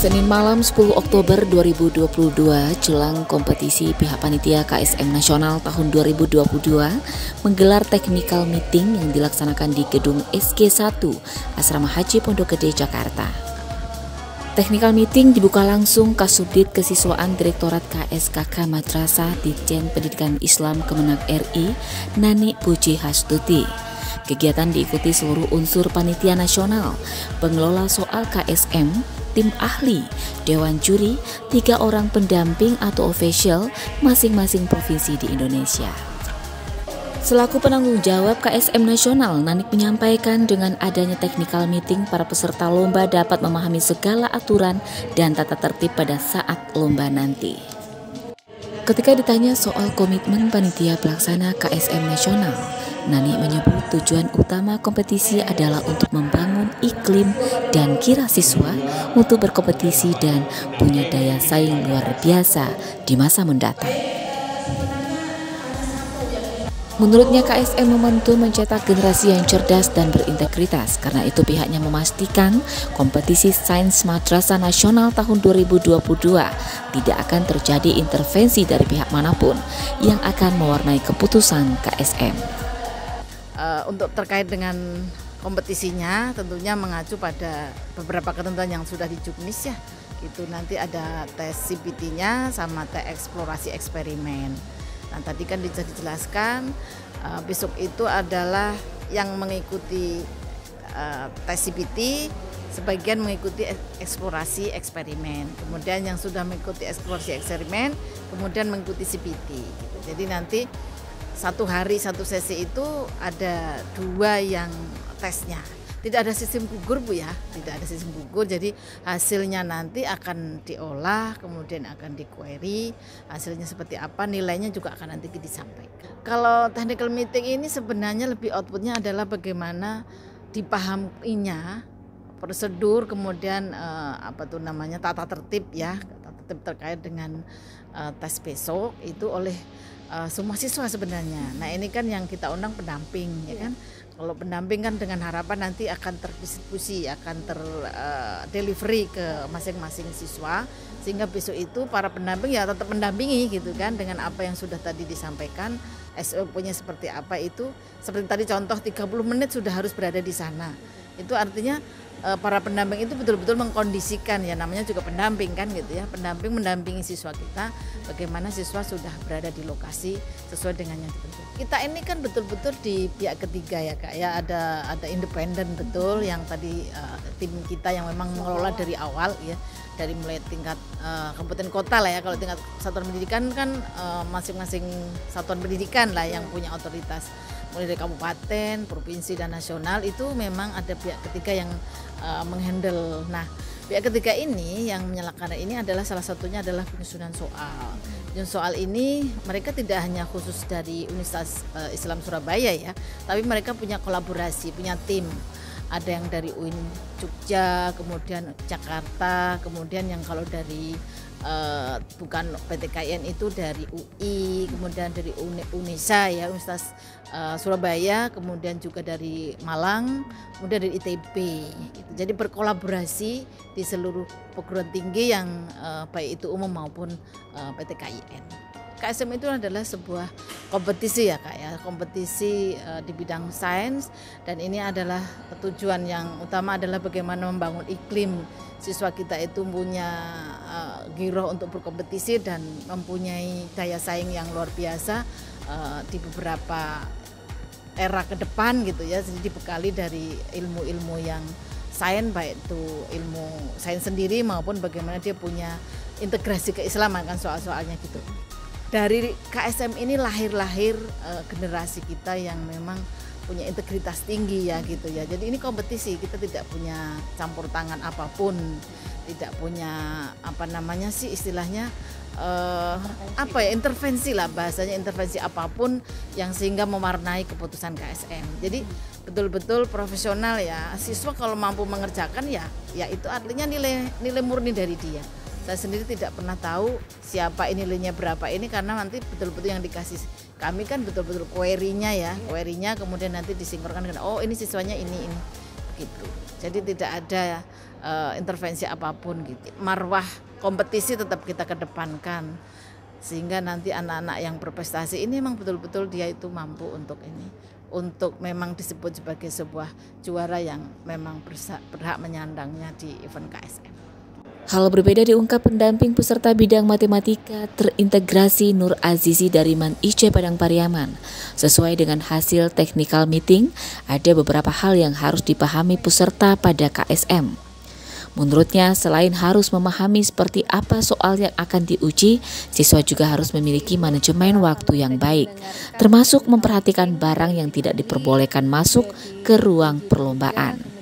Senin malam 10 Oktober 2022 jelang kompetisi pihak panitia KSM Nasional tahun 2022 menggelar technical meeting yang dilaksanakan di gedung SG1 Asrama Haji Pondok Gede, Jakarta. Technical meeting dibuka langsung Kasubdit Kesiswaan Direktorat KSKK Madrasah Ditjen Pendidikan Islam Kemenag RI Nani Puji Hastuti. Kegiatan diikuti seluruh unsur panitia nasional, pengelola soal KSM, tim ahli, dewan juri, 3 orang pendamping atau official masing-masing provinsi di Indonesia. Selaku penanggung jawab KSM Nasional, Nanik menyampaikan dengan adanya technical meeting, para peserta lomba dapat memahami segala aturan dan tata tertib pada saat lomba nanti. Ketika ditanya soal komitmen panitia pelaksana KSM Nasional, Nani menyebut tujuan utama kompetisi adalah untuk membangun iklim dan kira siswa untuk berkompetisi dan punya daya saing luar biasa di masa mendatang. Menurutnya KSM membantu mencetak generasi yang cerdas dan berintegritas. Karena itu pihaknya memastikan kompetisi Sains Madrasah Nasional tahun 2022 tidak akan terjadi intervensi dari pihak manapun yang akan mewarnai keputusan KSM. Untuk terkait dengan kompetisinya tentunya mengacu pada beberapa ketentuan yang sudah di Juknis ya. Itu nanti ada tes CPT-nya sama tes eksplorasi eksperimen. Nah, tadi kan dijelaskan besok itu adalah yang mengikuti tes CPT, sebagian mengikuti eksplorasi eksperimen. Kemudian yang sudah mengikuti eksplorasi eksperimen kemudian mengikuti CPT gitu. Jadi nanti satu hari satu sesi itu ada 2 yang tesnya. Tidak ada sistem gugur Bu ya, tidak ada sistem gugur. Jadi hasilnya nanti akan diolah, kemudian akan di-query, hasilnya seperti apa, nilainya juga akan nanti disampaikan. Kalau technical meeting ini sebenarnya lebih outputnya adalah bagaimana dipahaminya prosedur, kemudian tata tertib ya, tata tertib terkait dengan tes besok itu oleh semua siswa sebenarnya. Nah ini kan yang kita undang pendamping ya kan. Kalau pendamping kan dengan harapan nanti akan terdistribusi, akan delivery ke masing-masing siswa, sehingga besok itu para pendamping ya tetap mendampingi gitu kan dengan apa yang sudah tadi disampaikan. SOP-nya seperti apa itu, seperti tadi contoh 30 menit sudah harus berada di sana. Itu artinya para pendamping itu betul-betul mengkondisikan, ya namanya juga pendamping kan gitu ya, pendamping mendampingi siswa kita bagaimana siswa sudah berada di lokasi sesuai dengan yang ditentukan. Kita ini kan betul-betul di pihak ketiga ya Kak ya, ada independen betul yang tadi tim kita yang memang mengelola dari awal ya, dari mulai tingkat kabupaten kota lah ya. Kalau tingkat satuan pendidikan kan masing-masing satuan pendidikan lah yang punya otoritas, mulai dari kabupaten, provinsi dan nasional itu memang ada pihak ketiga yang menghandle. Nah, pihak ketiga ini yang menyalakan ini adalah salah satunya adalah penyusunan soal. Penyusunan soal ini mereka tidak hanya khusus dari Universitas Islam Surabaya ya, tapi mereka punya kolaborasi, punya tim. Ada yang dari UIN Jogja, kemudian Jakarta, kemudian yang kalau dari bukan PTKIN itu dari UI, kemudian dari UNESA ya, Universitas Surabaya, kemudian juga dari Malang, kemudian dari ITB gitu. Jadi berkolaborasi di seluruh perguruan tinggi yang baik itu umum maupun PTKIN. KSM itu adalah sebuah kompetisi ya Kak ya, kompetisi di bidang sains, dan ini adalah tujuan yang utama adalah bagaimana membangun iklim siswa kita itu punya giroh untuk berkompetisi dan mempunyai daya saing yang luar biasa di beberapa era ke depan gitu ya. Jadi dibekali dari ilmu-ilmu yang sains, baik itu ilmu sains sendiri maupun bagaimana dia punya integrasi keislaman kan soal-soalnya gitu. Dari KSM ini lahir generasi kita yang memang punya integritas tinggi ya gitu ya. Jadi ini kompetisi, kita tidak punya campur tangan apapun, tidak punya istilahnya intervensi lah bahasanya, intervensi apapun yang sehingga mewarnai keputusan KSM. Jadi betul-betul profesional ya. Siswa kalau mampu mengerjakan ya itu artinya nilai murni dari dia. Saya sendiri tidak pernah tahu siapa ini nilainya berapa ini, karena nanti betul-betul yang dikasih kami kan betul-betul query-nya ya, query-nya kemudian nanti disinkronkan dengan ini siswanya ini. gitu. Jadi tidak ada intervensi apapun gitu. Marwah kompetisi tetap kita kedepankan sehingga nanti anak-anak yang berprestasi ini memang betul-betul dia itu mampu untuk ini, untuk memang disebut sebagai sebuah juara yang memang berhak menyandangnya di event KSM. Hal berbeda diungkap pendamping peserta bidang matematika terintegrasi Nur Azizi dari Man IC Padang Pariaman. Sesuai dengan hasil technical meeting, ada beberapa hal yang harus dipahami peserta pada KSM. Menurutnya, selain harus memahami seperti apa soal yang akan diuji, siswa juga harus memiliki manajemen waktu yang baik, termasuk memperhatikan barang yang tidak diperbolehkan masuk ke ruang perlombaan.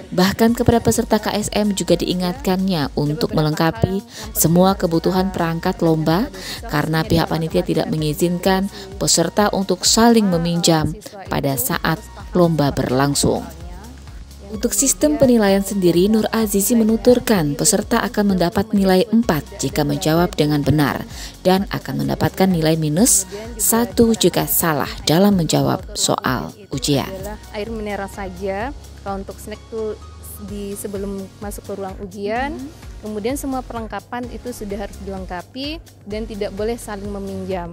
Bahkan kepada peserta KSM juga diingatkannya untuk melengkapi semua kebutuhan perangkat lomba karena pihak panitia tidak mengizinkan peserta untuk saling meminjam pada saat lomba berlangsung. Untuk sistem penilaian sendiri, Nur Azizi menuturkan peserta akan mendapat nilai 4 jika menjawab dengan benar dan akan mendapatkan nilai minus 1 jika salah dalam menjawab soal ujian. Air mineral saja. Kalau untuk snack tuh sebelum masuk ke ruang ujian, kemudian semua perlengkapan itu sudah harus dilengkapi dan tidak boleh saling meminjam.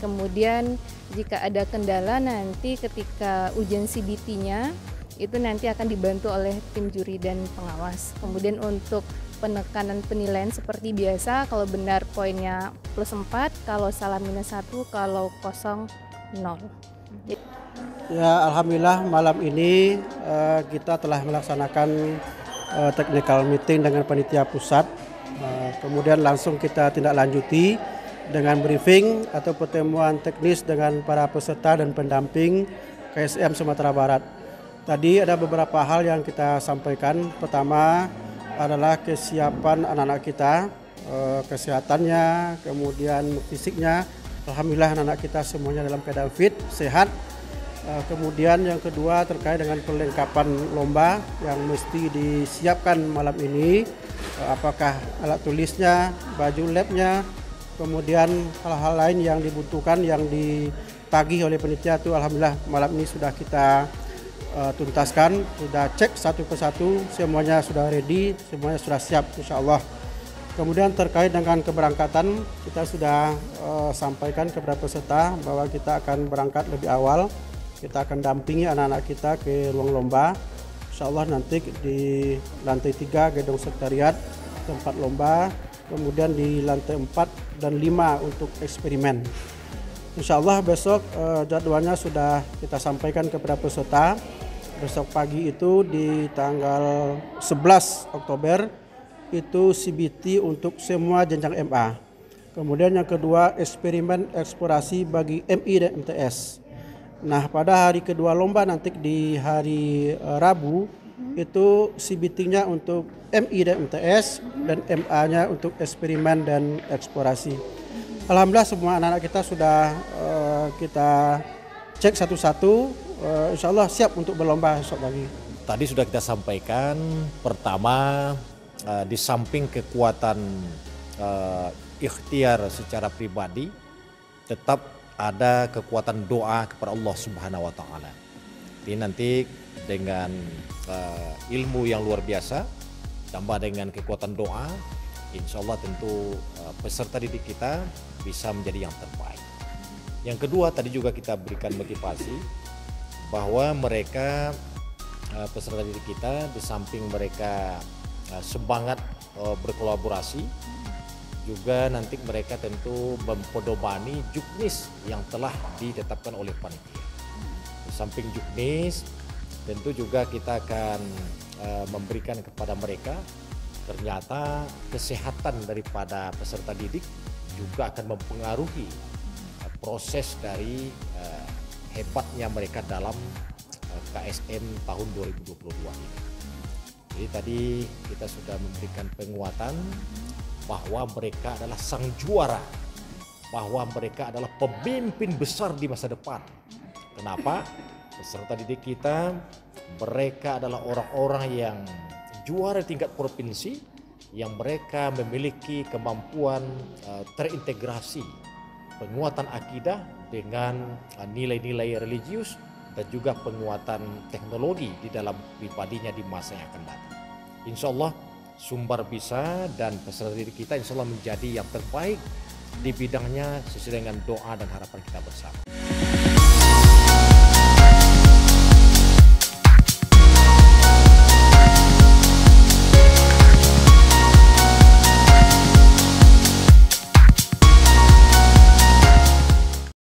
Kemudian jika ada kendala nanti ketika ujian CBT-nya itu nanti akan dibantu oleh tim juri dan pengawas. Kemudian untuk penekanan penilaian seperti biasa, kalau benar poinnya +4, kalau salah -1, kalau kosong 0. Ya, alhamdulillah malam ini kita telah melaksanakan technical meeting dengan panitia pusat. Kemudian langsung kita tindak lanjuti dengan briefing atau pertemuan teknis dengan para peserta dan pendamping KSM Sumatera Barat. Tadi ada beberapa hal yang kita sampaikan. Pertama adalah kesiapan anak-anak kita, kesehatannya, kemudian fisiknya. Alhamdulillah anak-anak kita semuanya dalam keadaan fit, sehat. Kemudian yang kedua terkait dengan perlengkapan lomba yang mesti disiapkan malam ini, apakah alat tulisnya, baju labnya, kemudian hal-hal lain yang dibutuhkan yang ditagih oleh panitia itu alhamdulillah malam ini sudah kita tuntaskan, sudah cek satu persatu, semuanya sudah ready, semuanya sudah siap insya-Allah. Kemudian terkait dengan keberangkatan kita sudah sampaikan kepada peserta bahwa kita akan berangkat lebih awal. Kita akan dampingi anak-anak kita ke ruang lomba. Insya Allah nanti di lantai 3 gedung sekretariat tempat lomba, kemudian di lantai 4 dan 5 untuk eksperimen. Insya Allah besok jadwalnya sudah kita sampaikan kepada peserta. Besok pagi itu di tanggal 11 Oktober itu CBT untuk semua jenjang MA. Kemudian yang kedua eksperimen eksplorasi bagi MI dan MTS. Nah, pada hari kedua lomba nanti di hari Rabu itu CBT-nya untuk MI dan MTS dan MA-nya untuk eksperimen dan eksplorasi. Alhamdulillah semua anak-anak kita sudah kita cek satu-satu, insya Allah siap untuk berlomba esok pagi. Tadi sudah kita sampaikan, pertama di samping kekuatan ikhtiar secara pribadi, tetap ada kekuatan doa kepada Allah Subhanahu wa Ta'ala. Ini nanti dengan ilmu yang luar biasa, tambah dengan kekuatan doa, insya Allah tentu peserta didik kita bisa menjadi yang terbaik. Yang kedua, tadi juga kita berikan motivasi bahwa mereka peserta didik kita di samping mereka semangat berkolaborasi, juga nanti mereka tentu mempedomani juknis yang telah ditetapkan oleh panitia. Di samping juknis, tentu juga kita akan memberikan kepada mereka, ternyata kesehatan daripada peserta didik juga akan mempengaruhi proses dari hebatnya mereka dalam KSM tahun 2022 ini. Jadi tadi kita sudah memberikan penguatan bahwa mereka adalah sang juara, bahwa mereka adalah pemimpin besar di masa depan. Kenapa? Peserta didik kita, mereka adalah orang-orang yang juara tingkat provinsi, yang mereka memiliki kemampuan terintegrasi penguatan akidah dengan nilai-nilai religius dan juga penguatan teknologi di dalam pribadinya di masa yang akan datang. Insya Allah Sumbar bisa dan peserta didik kita insya Allah menjadi yang terbaik di bidangnya sesuai dengan doa dan harapan kita bersama.